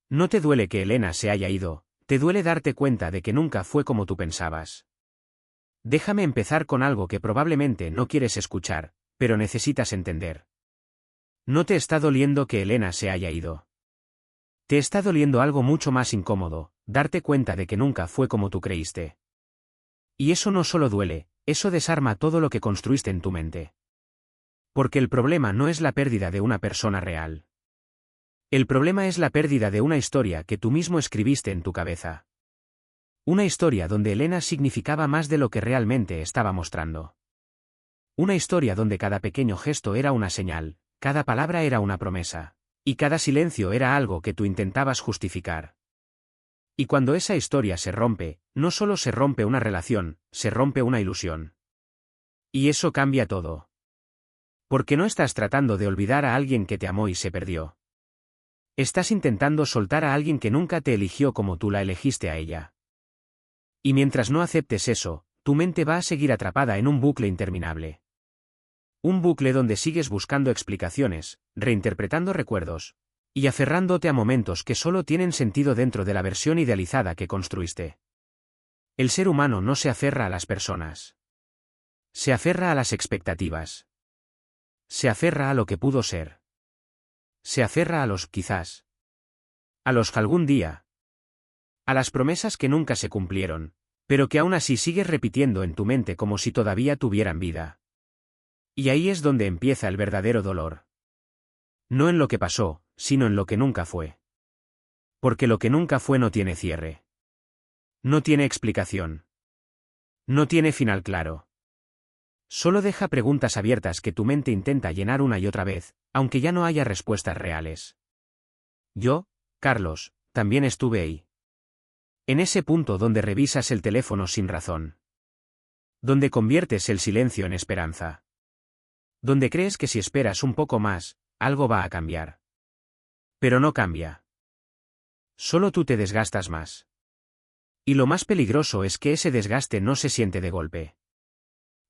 No te duele que Elena se haya ido, te duele darte cuenta de que nunca fue como tú pensabas. Déjame empezar con algo que probablemente no quieres escuchar, pero necesitas entender. No te está doliendo que Elena se haya ido. Te está doliendo algo mucho más incómodo, darte cuenta de que nunca fue como tú creíste. Y eso no solo duele, eso desarma todo lo que construiste en tu mente. Porque el problema no es la pérdida de una persona real. El problema es la pérdida de una historia que tú mismo escribiste en tu cabeza. Una historia donde Elena significaba más de lo que realmente estaba mostrando. Una historia donde cada pequeño gesto era una señal, cada palabra era una promesa, y cada silencio era algo que tú intentabas justificar. Y cuando esa historia se rompe, no solo se rompe una relación, se rompe una ilusión. Y eso cambia todo. Porque no estás tratando de olvidar a alguien que te amó y se perdió. Estás intentando soltar a alguien que nunca te eligió como tú la elegiste a ella. Y mientras no aceptes eso, tu mente va a seguir atrapada en un bucle interminable. Un bucle donde sigues buscando explicaciones, reinterpretando recuerdos, y aferrándote a momentos que solo tienen sentido dentro de la versión idealizada que construiste. El ser humano no se aferra a las personas. Se aferra a las expectativas. Se aferra a lo que pudo ser. Se aferra a los quizás. A los algún día. A las promesas que nunca se cumplieron, pero que aún así sigues repitiendo en tu mente como si todavía tuvieran vida. Y ahí es donde empieza el verdadero dolor. No en lo que pasó, sino en lo que nunca fue. Porque lo que nunca fue no tiene cierre. No tiene explicación. No tiene final claro. Solo deja preguntas abiertas que tu mente intenta llenar una y otra vez, aunque ya no haya respuestas reales. Yo, Carlos, también estuve ahí. En ese punto donde revisas el teléfono sin razón. Donde conviertes el silencio en esperanza. Donde crees que si esperas un poco más, algo va a cambiar. Pero no cambia. Solo tú te desgastas más. Y lo más peligroso es que ese desgaste no se siente de golpe.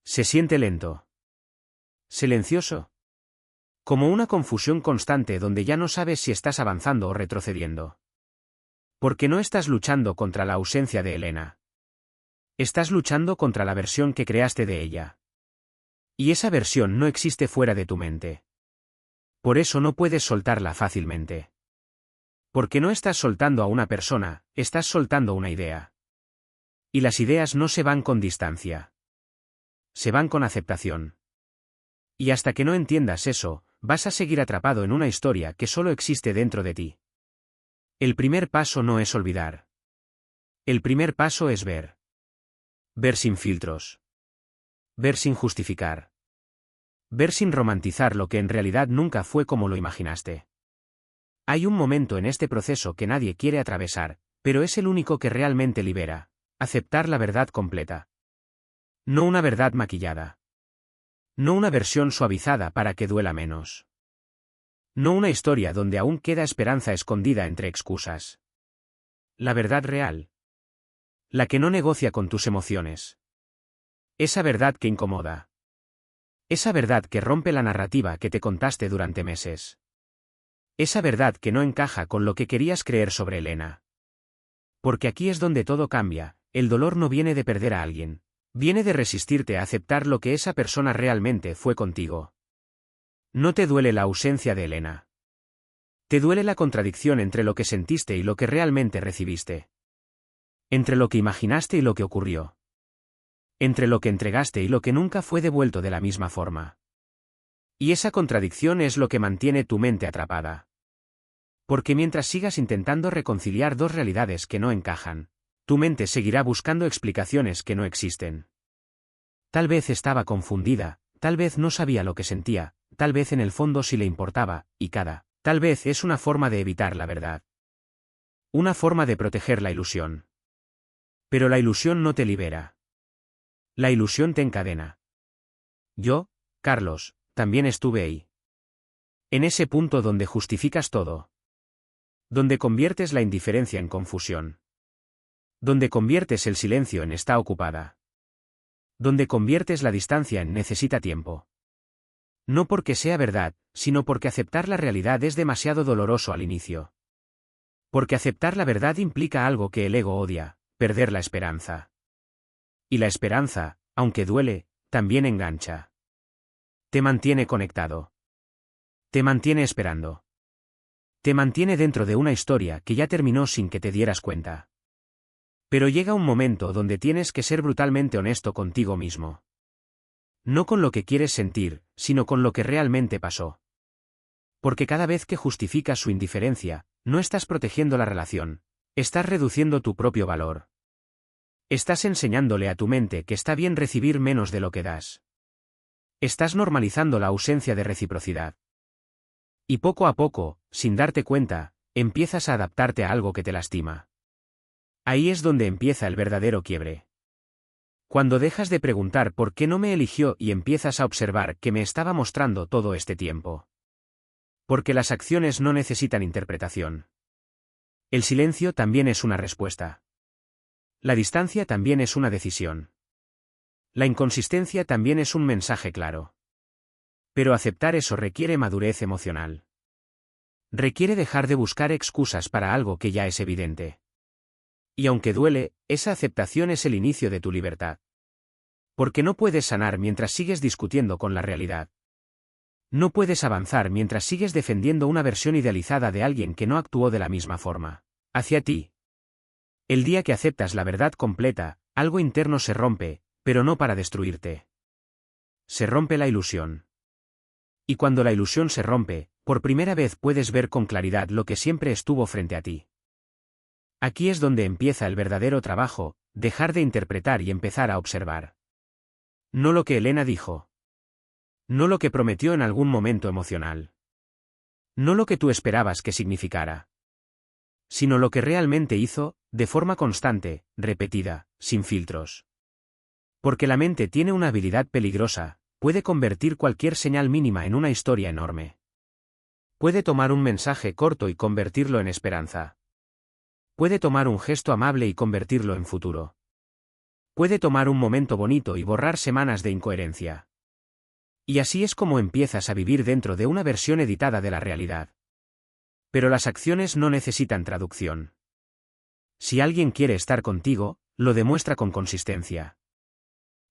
Se siente lento. Silencioso. Como una confusión constante donde ya no sabes si estás avanzando o retrocediendo. Porque no estás luchando contra la ausencia de Elena. Estás luchando contra la versión que creaste de ella. Y esa versión no existe fuera de tu mente. Por eso no puedes soltarla fácilmente. Porque no estás soltando a una persona, estás soltando una idea. Y las ideas no se van con distancia. Se van con aceptación. Y hasta que no entiendas eso, vas a seguir atrapado en una historia que solo existe dentro de ti. El primer paso no es olvidar. El primer paso es ver. Ver sin filtros. Ver sin justificar. Ver sin romantizar lo que en realidad nunca fue como lo imaginaste. Hay un momento en este proceso que nadie quiere atravesar, pero es el único que realmente libera: aceptar la verdad completa. No una verdad maquillada. No una versión suavizada para que duela menos. No una historia donde aún queda esperanza escondida entre excusas. La verdad real. La que no negocia con tus emociones. Esa verdad que incomoda. Esa verdad que rompe la narrativa que te contaste durante meses. Esa verdad que no encaja con lo que querías creer sobre Elena. Porque aquí es donde todo cambia: el dolor no viene de perder a alguien. Viene de resistirte a aceptar lo que esa persona realmente fue contigo. No te duele la ausencia de Elena. Te duele la contradicción entre lo que sentiste y lo que realmente recibiste. Entre lo que imaginaste y lo que ocurrió. Entre lo que entregaste y lo que nunca fue devuelto de la misma forma. Y esa contradicción es lo que mantiene tu mente atrapada. Porque mientras sigas intentando reconciliar dos realidades que no encajan, tu mente seguirá buscando explicaciones que no existen. Tal vez estaba confundida, tal vez no sabía lo que sentía, tal vez en el fondo sí le importaba, y tal vez es una forma de evitar la verdad. Una forma de proteger la ilusión. Pero la ilusión no te libera. La ilusión te encadena. Yo, Carlos, también estuve ahí. En ese punto donde justificas todo. Donde conviertes la indiferencia en confusión. Donde conviertes el silencio en está ocupada. Donde conviertes la distancia en necesita tiempo. No porque sea verdad, sino porque aceptar la realidad es demasiado doloroso al inicio. Porque aceptar la verdad implica algo que el ego odia, perder la esperanza. Y la esperanza, aunque duele, también engancha. Te mantiene conectado. Te mantiene esperando. Te mantiene dentro de una historia que ya terminó sin que te dieras cuenta. Pero llega un momento donde tienes que ser brutalmente honesto contigo mismo. No con lo que quieres sentir, sino con lo que realmente pasó. Porque cada vez que justificas su indiferencia, no estás protegiendo la relación, estás reduciendo tu propio valor. Estás enseñándole a tu mente que está bien recibir menos de lo que das. Estás normalizando la ausencia de reciprocidad. Y poco a poco, sin darte cuenta, empiezas a adaptarte a algo que te lastima. Ahí es donde empieza el verdadero quiebre. Cuando dejas de preguntar por qué no me eligió y empiezas a observar que me estaba mostrando todo este tiempo. Porque las acciones no necesitan interpretación. El silencio también es una respuesta. La distancia también es una decisión. La inconsistencia también es un mensaje claro. Pero aceptar eso requiere madurez emocional. Requiere dejar de buscar excusas para algo que ya es evidente. Y aunque duele, esa aceptación es el inicio de tu libertad. Porque no puedes sanar mientras sigues discutiendo con la realidad. No puedes avanzar mientras sigues defendiendo una versión idealizada de alguien que no actuó de la misma forma hacia ti. El día que aceptas la verdad completa, algo interno se rompe, pero no para destruirte. Se rompe la ilusión. Y cuando la ilusión se rompe, por primera vez puedes ver con claridad lo que siempre estuvo frente a ti. Aquí es donde empieza el verdadero trabajo, dejar de interpretar y empezar a observar. No lo que Elena dijo. No lo que prometió en algún momento emocional. No lo que tú esperabas que significara. Sino lo que realmente hizo, de forma constante, repetida, sin filtros. Porque la mente tiene una habilidad peligrosa, puede convertir cualquier señal mínima en una historia enorme. Puede tomar un mensaje corto y convertirlo en esperanza. Puede tomar un gesto amable y convertirlo en futuro. Puede tomar un momento bonito y borrar semanas de incoherencia. Y así es como empiezas a vivir dentro de una versión editada de la realidad. Pero las acciones no necesitan traducción. Si alguien quiere estar contigo, lo demuestra con consistencia.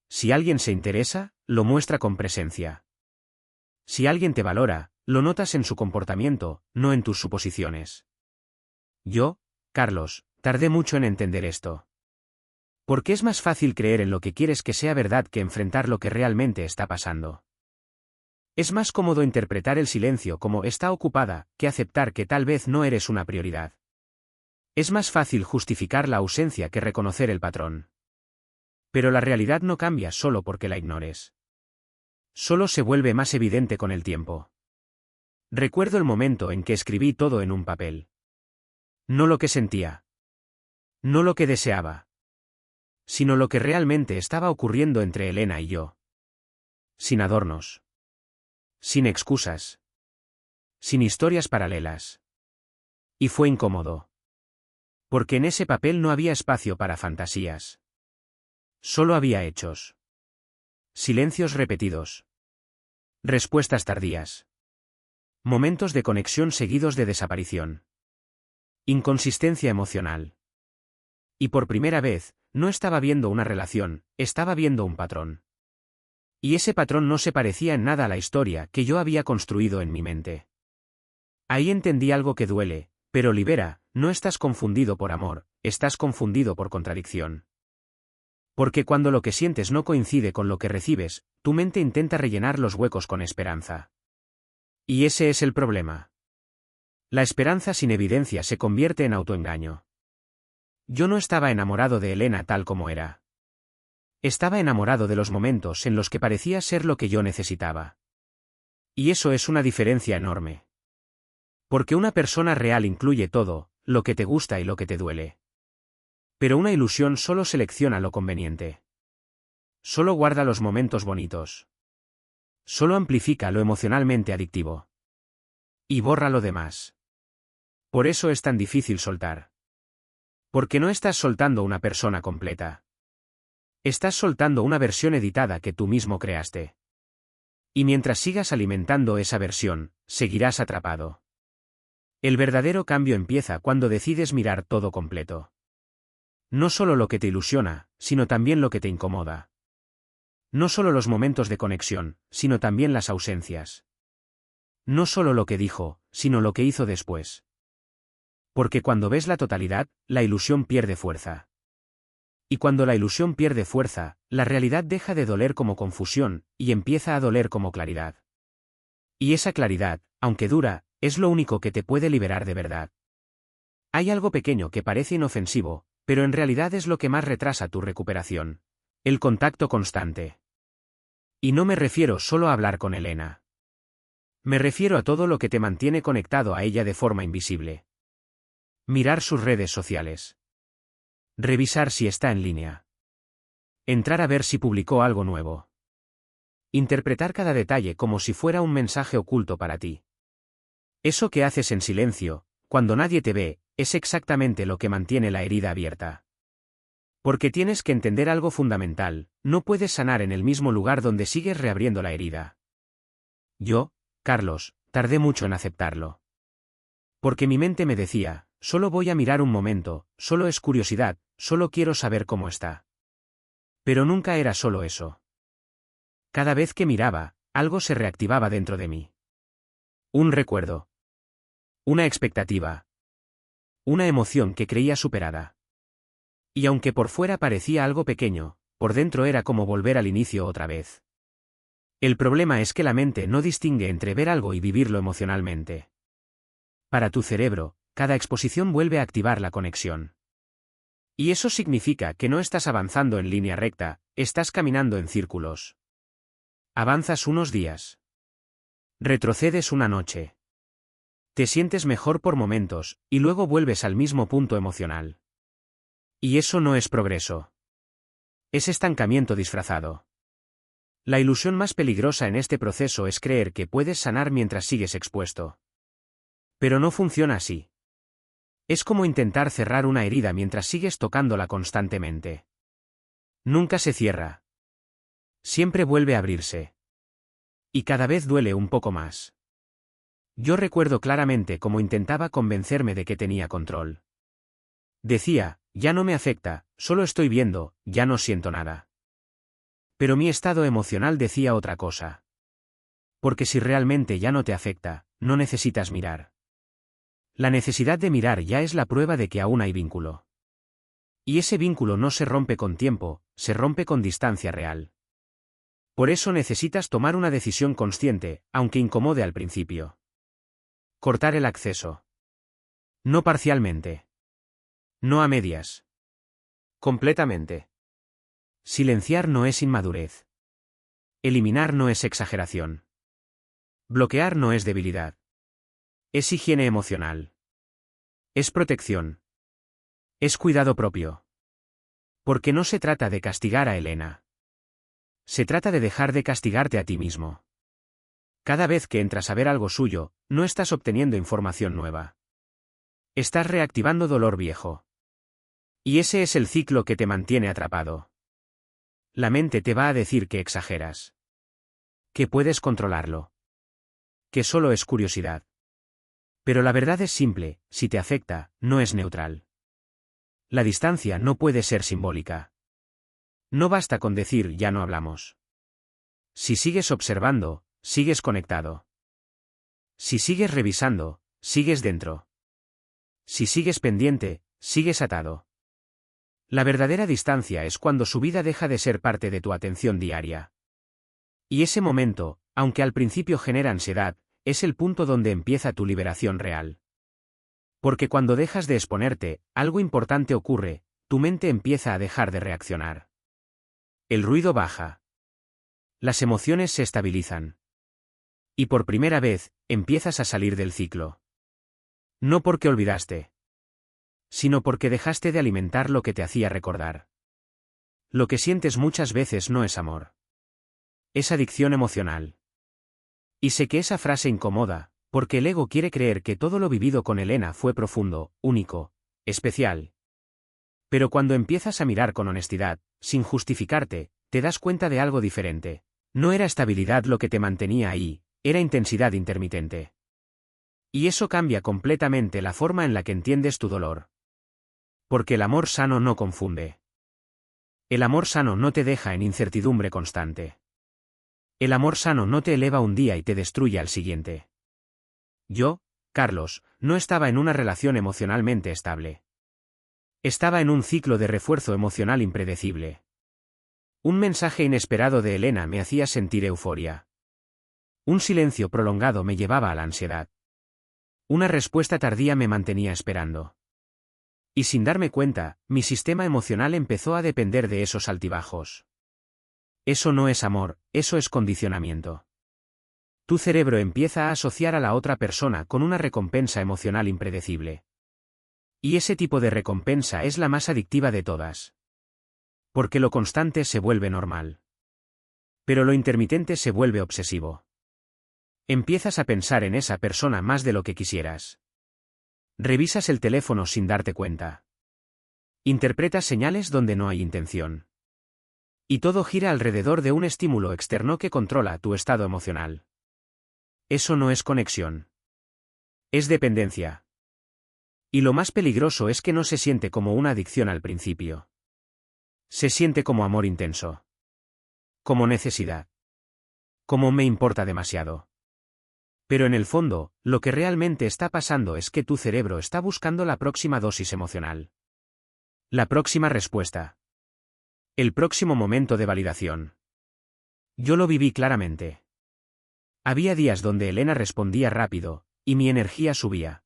Si alguien se interesa, lo muestra con presencia. Si alguien te valora, lo notas en su comportamiento, no en tus suposiciones. Yo, Carlos, tardé mucho en entender esto. Porque es más fácil creer en lo que quieres que sea verdad que enfrentar lo que realmente está pasando. Es más cómodo interpretar el silencio como está ocupada, que aceptar que tal vez no eres una prioridad. Es más fácil justificar la ausencia que reconocer el patrón. Pero la realidad no cambia solo porque la ignores. Solo se vuelve más evidente con el tiempo. Recuerdo el momento en que escribí todo en un papel. No lo que sentía. No lo que deseaba. Sino lo que realmente estaba ocurriendo entre Elena y yo. Sin adornos. Sin excusas. Sin historias paralelas. Y fue incómodo. Porque en ese papel no había espacio para fantasías. Solo había hechos. Silencios repetidos. Respuestas tardías. Momentos de conexión seguidos de desaparición. Inconsistencia emocional. Y por primera vez, no estaba viendo una relación, estaba viendo un patrón. Y ese patrón no se parecía en nada a la historia que yo había construido en mi mente. Ahí entendí algo que duele, pero libera, no estás confundido por amor, estás confundido por contradicción. Porque cuando lo que sientes no coincide con lo que recibes, tu mente intenta rellenar los huecos con esperanza. Y ese es el problema. La esperanza sin evidencia se convierte en autoengaño. Yo no estaba enamorado de Elena tal como era. Estaba enamorado de los momentos en los que parecía ser lo que yo necesitaba. Y eso es una diferencia enorme. Porque una persona real incluye todo, lo que te gusta y lo que te duele. Pero una ilusión solo selecciona lo conveniente. Solo guarda los momentos bonitos. Solo amplifica lo emocionalmente adictivo. Y borra lo demás. Por eso es tan difícil soltar. Porque no estás soltando una persona completa. Estás soltando una versión editada que tú mismo creaste. Y mientras sigas alimentando esa versión, seguirás atrapado. El verdadero cambio empieza cuando decides mirar todo completo. No solo lo que te ilusiona, sino también lo que te incomoda. No solo los momentos de conexión, sino también las ausencias. No solo lo que dijo, sino lo que hizo después. Porque cuando ves la totalidad, la ilusión pierde fuerza. Y cuando la ilusión pierde fuerza, la realidad deja de doler como confusión, y empieza a doler como claridad. Y esa claridad, aunque dura, es lo único que te puede liberar de verdad. Hay algo pequeño que parece inofensivo, pero en realidad es lo que más retrasa tu recuperación. El contacto constante. Y no me refiero solo a hablar con Elena. Me refiero a todo lo que te mantiene conectado a ella de forma invisible. Mirar sus redes sociales. Revisar si está en línea. Entrar a ver si publicó algo nuevo. Interpretar cada detalle como si fuera un mensaje oculto para ti. Eso que haces en silencio, cuando nadie te ve, es exactamente lo que mantiene la herida abierta. Porque tienes que entender algo fundamental, no puedes sanar en el mismo lugar donde sigues reabriendo la herida. Yo, Carlos, tardé mucho en aceptarlo. Porque mi mente me decía, solo voy a mirar un momento, solo es curiosidad, solo quiero saber cómo está. Pero nunca era solo eso. Cada vez que miraba, algo se reactivaba dentro de mí. Un recuerdo. Una expectativa. Una emoción que creía superada. Y aunque por fuera parecía algo pequeño, por dentro era como volver al inicio otra vez. El problema es que la mente no distingue entre ver algo y vivirlo emocionalmente. Para tu cerebro, cada exposición vuelve a activar la conexión. Y eso significa que no estás avanzando en línea recta, estás caminando en círculos. Avanzas unos días. Retrocedes una noche. Te sientes mejor por momentos, y luego vuelves al mismo punto emocional. Y eso no es progreso. Es estancamiento disfrazado. La ilusión más peligrosa en este proceso es creer que puedes sanar mientras sigues expuesto. Pero no funciona así. Es como intentar cerrar una herida mientras sigues tocándola constantemente. Nunca se cierra. Siempre vuelve a abrirse. Y cada vez duele un poco más. Yo recuerdo claramente cómo intentaba convencerme de que tenía control. Decía, ya no me afecta, solo estoy viendo, ya no siento nada. Pero mi estado emocional decía otra cosa. Porque si realmente ya no te afecta, no necesitas mirar. La necesidad de mirar ya es la prueba de que aún hay vínculo. Y ese vínculo no se rompe con tiempo, se rompe con distancia real. Por eso necesitas tomar una decisión consciente, aunque incomode al principio. Cortar el acceso. No parcialmente. No a medias. Completamente. Silenciar no es inmadurez. Eliminar no es exageración. Bloquear no es debilidad. Es higiene emocional. Es protección. Es cuidado propio. Porque no se trata de castigar a Elena. Se trata de dejar de castigarte a ti mismo. Cada vez que entras a ver algo suyo, no estás obteniendo información nueva. Estás reactivando dolor viejo. Y ese es el ciclo que te mantiene atrapado. La mente te va a decir que exageras. Que puedes controlarlo. Que solo es curiosidad. Pero la verdad es simple, si te afecta, no es neutral. La distancia no puede ser simbólica. No basta con decir ya no hablamos. Si sigues observando, sigues conectado. Si sigues revisando, sigues dentro. Si sigues pendiente, sigues atado. La verdadera distancia es cuando su vida deja de ser parte de tu atención diaria. Y ese momento, aunque al principio genera ansiedad, es el punto donde empieza tu liberación real. Porque cuando dejas de exponerte, algo importante ocurre, tu mente empieza a dejar de reaccionar. El ruido baja. Las emociones se estabilizan. Y por primera vez, empiezas a salir del ciclo. No porque olvidaste, sino porque dejaste de alimentar lo que te hacía recordar. Lo que sientes muchas veces no es amor. Es adicción emocional. Y sé que esa frase incomoda, porque el ego quiere creer que todo lo vivido con Elena fue profundo, único, especial. Pero cuando empiezas a mirar con honestidad, sin justificarte, te das cuenta de algo diferente. No era estabilidad lo que te mantenía ahí, era intensidad intermitente. Y eso cambia completamente la forma en la que entiendes tu dolor. Porque el amor sano no confunde. El amor sano no te deja en incertidumbre constante. El amor sano no te eleva un día y te destruye al siguiente. Yo, Carlos, no estaba en una relación emocionalmente estable. Estaba en un ciclo de refuerzo emocional impredecible. Un mensaje inesperado de Elena me hacía sentir euforia. Un silencio prolongado me llevaba a la ansiedad. Una respuesta tardía me mantenía esperando. Y sin darme cuenta, mi sistema emocional empezó a depender de esos altibajos. Eso no es amor, eso es condicionamiento. Tu cerebro empieza a asociar a la otra persona con una recompensa emocional impredecible. Y ese tipo de recompensa es la más adictiva de todas. Porque lo constante se vuelve normal. Pero lo intermitente se vuelve obsesivo. Empiezas a pensar en esa persona más de lo que quisieras. Revisas el teléfono sin darte cuenta. Interpretas señales donde no hay intención. Y todo gira alrededor de un estímulo externo que controla tu estado emocional. Eso no es conexión. Es dependencia. Y lo más peligroso es que no se siente como una adicción al principio. Se siente como amor intenso. Como necesidad. Como me importa demasiado. Pero en el fondo, lo que realmente está pasando es que tu cerebro está buscando la próxima dosis emocional. La próxima respuesta. El próximo momento de validación. Yo lo viví claramente. Había días donde Elena respondía rápido, y mi energía subía.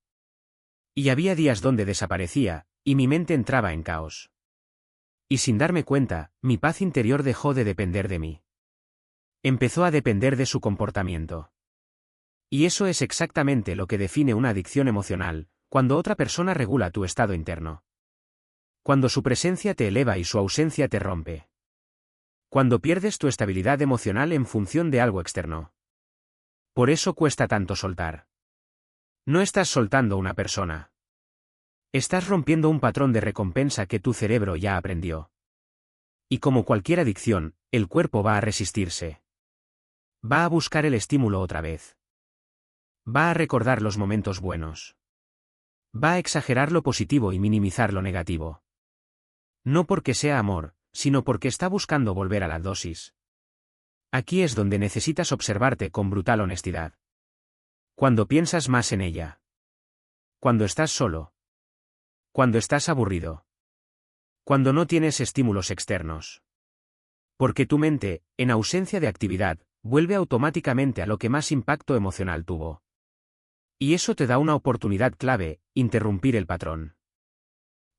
Y había días donde desaparecía, y mi mente entraba en caos. Y sin darme cuenta, mi paz interior dejó de depender de mí. Empezó a depender de su comportamiento. Y eso es exactamente lo que define una adicción emocional, cuando otra persona regula tu estado interno. Cuando su presencia te eleva y su ausencia te rompe. Cuando pierdes tu estabilidad emocional en función de algo externo. Por eso cuesta tanto soltar. No estás soltando una persona. Estás rompiendo un patrón de recompensa que tu cerebro ya aprendió. Y como cualquier adicción, el cuerpo va a resistirse. Va a buscar el estímulo otra vez. Va a recordar los momentos buenos. Va a exagerar lo positivo y minimizar lo negativo. No porque sea amor, sino porque está buscando volver a la dosis. Aquí es donde necesitas observarte con brutal honestidad. Cuando piensas más en ella. Cuando estás solo. Cuando estás aburrido. Cuando no tienes estímulos externos. Porque tu mente, en ausencia de actividad, vuelve automáticamente a lo que más impacto emocional tuvo. Y eso te da una oportunidad clave, interrumpir el patrón.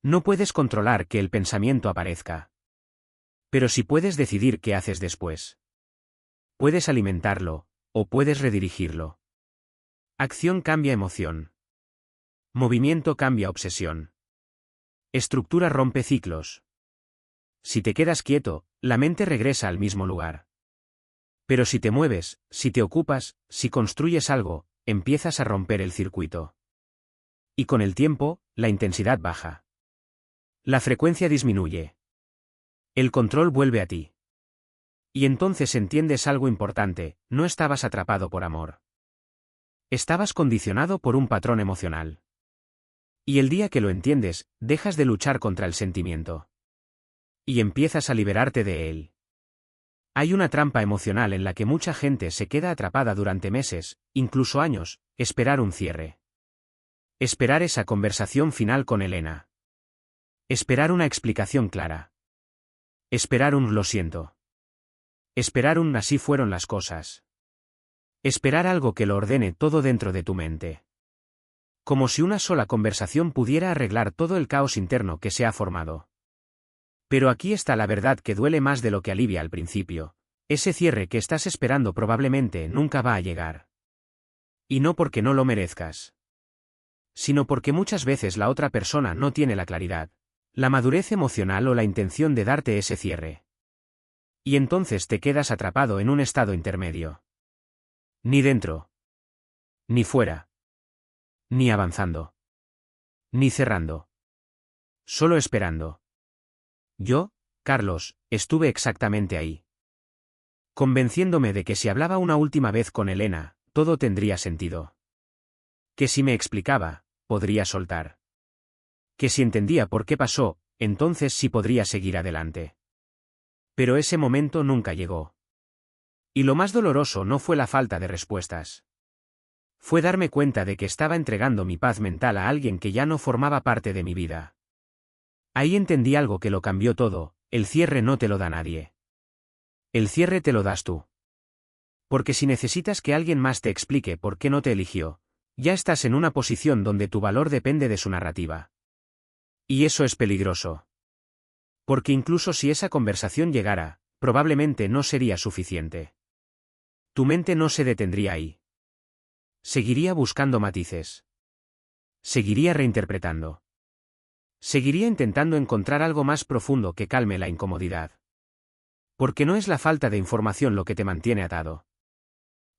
No puedes controlar que el pensamiento aparezca. Pero sí puedes decidir qué haces después. Puedes alimentarlo, o puedes redirigirlo. Acción cambia emoción. Movimiento cambia obsesión. Estructura rompe ciclos. Si te quedas quieto, la mente regresa al mismo lugar. Pero si te mueves, si te ocupas, si construyes algo, empiezas a romper el circuito. Y con el tiempo, la intensidad baja. La frecuencia disminuye. El control vuelve a ti. Y entonces entiendes algo importante, no estabas atrapado por amor. Estabas condicionado por un patrón emocional. Y el día que lo entiendes, dejas de luchar contra el sentimiento. Y empiezas a liberarte de él. Hay una trampa emocional en la que mucha gente se queda atrapada durante meses, incluso años, esperar un cierre. Esperar esa conversación final con Elena. Esperar una explicación clara. Esperar un lo siento. Esperar un así fueron las cosas. Esperar algo que lo ordene todo dentro de tu mente. Como si una sola conversación pudiera arreglar todo el caos interno que se ha formado. Pero aquí está la verdad que duele más de lo que alivia al principio. Ese cierre que estás esperando probablemente nunca va a llegar. Y no porque no lo merezcas. Sino porque muchas veces la otra persona no tiene la claridad, la madurez emocional o la intención de darte ese cierre. Y entonces te quedas atrapado en un estado intermedio. Ni dentro. Ni fuera. Ni avanzando. Ni cerrando. Solo esperando. Yo, Carlos, estuve exactamente ahí. Convenciéndome de que si hablaba una última vez con Elena, todo tendría sentido. Que si me explicaba, podría soltar. Que si entendía por qué pasó, entonces sí podría seguir adelante. Pero ese momento nunca llegó. Y lo más doloroso no fue la falta de respuestas. Fue darme cuenta de que estaba entregando mi paz mental a alguien que ya no formaba parte de mi vida. Ahí entendí algo que lo cambió todo: el cierre no te lo da nadie. El cierre te lo das tú. Porque si necesitas que alguien más te explique por qué no te eligió, ya estás en una posición donde tu valor depende de su narrativa. Y eso es peligroso. Porque incluso si esa conversación llegara, probablemente no sería suficiente. Tu mente no se detendría ahí. Seguiría buscando matices. Seguiría reinterpretando. Seguiría intentando encontrar algo más profundo que calme la incomodidad. Porque no es la falta de información lo que te mantiene atado.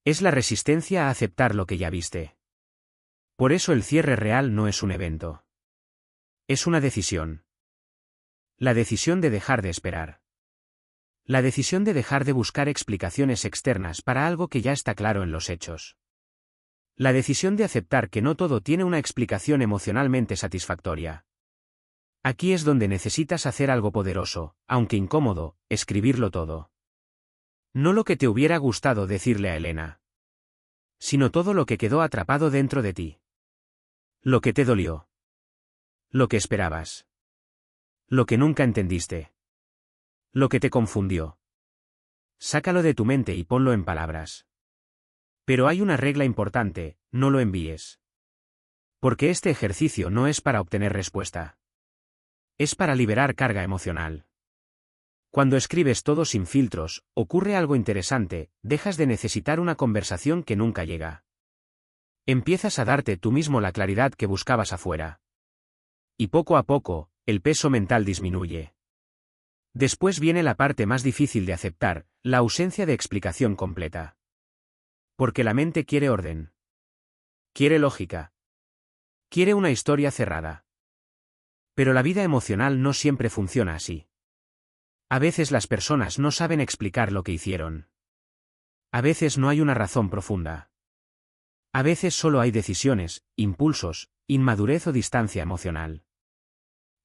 Es la resistencia a aceptar lo que ya viste. Por eso el cierre real no es un evento. Es una decisión. La decisión de dejar de esperar. La decisión de dejar de buscar explicaciones externas para algo que ya está claro en los hechos. La decisión de aceptar que no todo tiene una explicación emocionalmente satisfactoria. Aquí es donde necesitas hacer algo poderoso, aunque incómodo: escribirlo todo. No lo que te hubiera gustado decirle a Elena, sino todo lo que quedó atrapado dentro de ti. Lo que te dolió. Lo que esperabas. Lo que nunca entendiste. Lo que te confundió. Sácalo de tu mente y ponlo en palabras. Pero hay una regla importante: no lo envíes. Porque este ejercicio no es para obtener respuesta. Es para liberar carga emocional. Cuando escribes todo sin filtros, ocurre algo interesante: dejas de necesitar una conversación que nunca llega. Empiezas a darte tú mismo la claridad que buscabas afuera. Y poco a poco, el peso mental disminuye. Después viene la parte más difícil de aceptar: la ausencia de explicación completa. Porque la mente quiere orden. Quiere lógica. Quiere una historia cerrada. Pero la vida emocional no siempre funciona así. A veces las personas no saben explicar lo que hicieron. A veces no hay una razón profunda. A veces solo hay decisiones, impulsos, inmadurez o distancia emocional.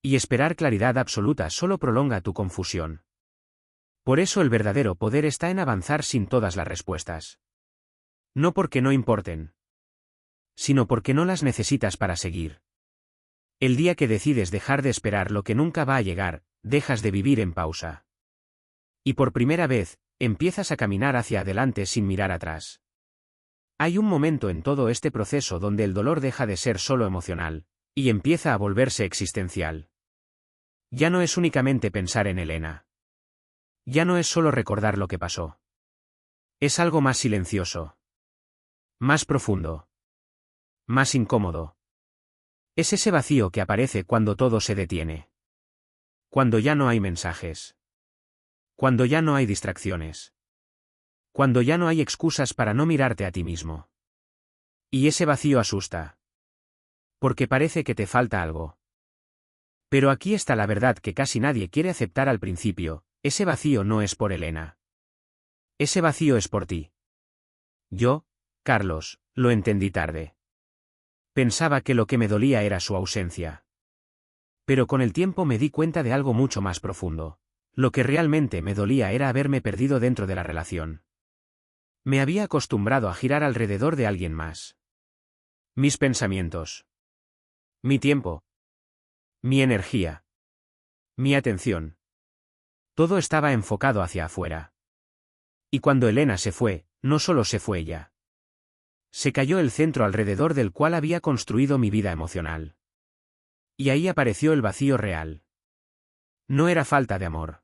Y esperar claridad absoluta solo prolonga tu confusión. Por eso el verdadero poder está en avanzar sin todas las respuestas. No porque no importen, sino porque no las necesitas para seguir. El día que decides dejar de esperar lo que nunca va a llegar, dejas de vivir en pausa. Y por primera vez, empiezas a caminar hacia adelante sin mirar atrás. Hay un momento en todo este proceso donde el dolor deja de ser solo emocional, y empieza a volverse existencial. Ya no es únicamente pensar en Elena. Ya no es solo recordar lo que pasó. Es algo más silencioso. Más profundo. Más incómodo. Es ese vacío que aparece cuando todo se detiene. Cuando ya no hay mensajes. Cuando ya no hay distracciones. Cuando ya no hay excusas para no mirarte a ti mismo. Y ese vacío asusta. Porque parece que te falta algo. Pero aquí está la verdad que casi nadie quiere aceptar al principio: ese vacío no es por Elena. Ese vacío es por ti. Yo, Carlos, lo entendí tarde. Pensaba que lo que me dolía era su ausencia. Pero con el tiempo me di cuenta de algo mucho más profundo. Lo que realmente me dolía era haberme perdido dentro de la relación. Me había acostumbrado a girar alrededor de alguien más. Mis pensamientos. Mi tiempo. Mi energía. Mi atención. Todo estaba enfocado hacia afuera. Y cuando Elena se fue, no solo se fue ella. Se cayó el centro alrededor del cual había construido mi vida emocional. Y ahí apareció el vacío real. No era falta de amor.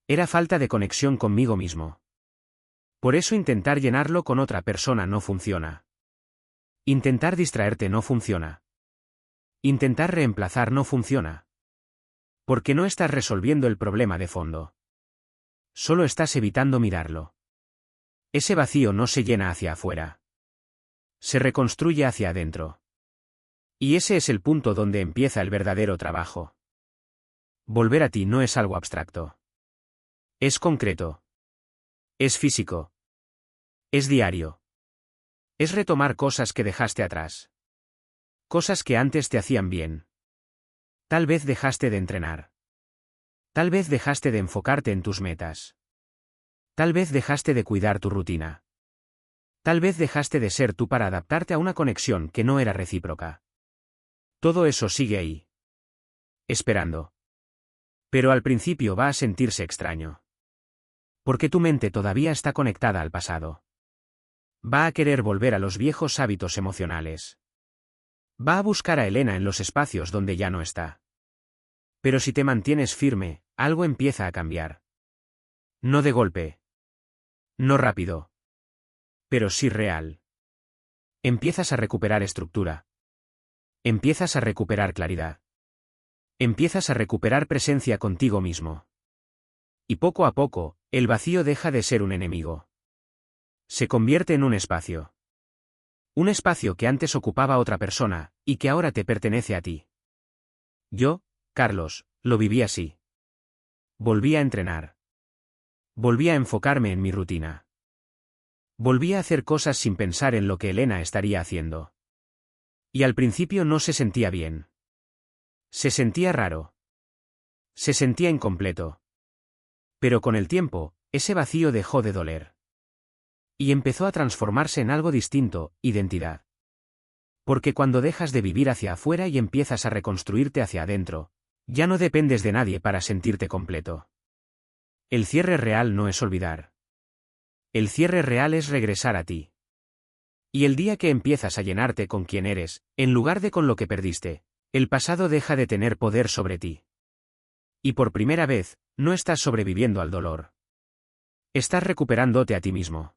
Era falta de conexión conmigo mismo. Por eso intentar llenarlo con otra persona no funciona. Intentar distraerte no funciona. Intentar reemplazar no funciona. Porque no estás resolviendo el problema de fondo. Solo estás evitando mirarlo. Ese vacío no se llena hacia afuera. Se reconstruye hacia adentro. Y ese es el punto donde empieza el verdadero trabajo. Volver a ti no es algo abstracto. Es concreto. Es físico. Es diario. Es retomar cosas que dejaste atrás. Cosas que antes te hacían bien. Tal vez dejaste de entrenar. Tal vez dejaste de enfocarte en tus metas. Tal vez dejaste de cuidar tu rutina. Tal vez dejaste de ser tú para adaptarte a una conexión que no era recíproca. Todo eso sigue ahí. Esperando. Pero al principio va a sentirse extraño. Porque tu mente todavía está conectada al pasado. Va a querer volver a los viejos hábitos emocionales. Va a buscar a Elena en los espacios donde ya no está. Pero si te mantienes firme, algo empieza a cambiar. No de golpe. No rápido. Pero sí real. Empiezas a recuperar estructura. Empiezas a recuperar claridad. Empiezas a recuperar presencia contigo mismo. Y poco a poco, el vacío deja de ser un enemigo. Se convierte en un espacio. Un espacio que antes ocupaba otra persona, y que ahora te pertenece a ti. Yo, Carlos, lo viví así. Volví a entrenar. Volví a enfocarme en mi rutina. Volví a hacer cosas sin pensar en lo que Elena estaría haciendo. Y al principio no se sentía bien. Se sentía raro. Se sentía incompleto. Pero con el tiempo, ese vacío dejó de doler. Y empezó a transformarse en algo distinto, identidad. Porque cuando dejas de vivir hacia afuera y empiezas a reconstruirte hacia adentro, ya no dependes de nadie para sentirte completo. El cierre real no es olvidar. El cierre real es regresar a ti. Y el día que empiezas a llenarte con quien eres, en lugar de con lo que perdiste, el pasado deja de tener poder sobre ti. Y por primera vez, no estás sobreviviendo al dolor. Estás recuperándote a ti mismo.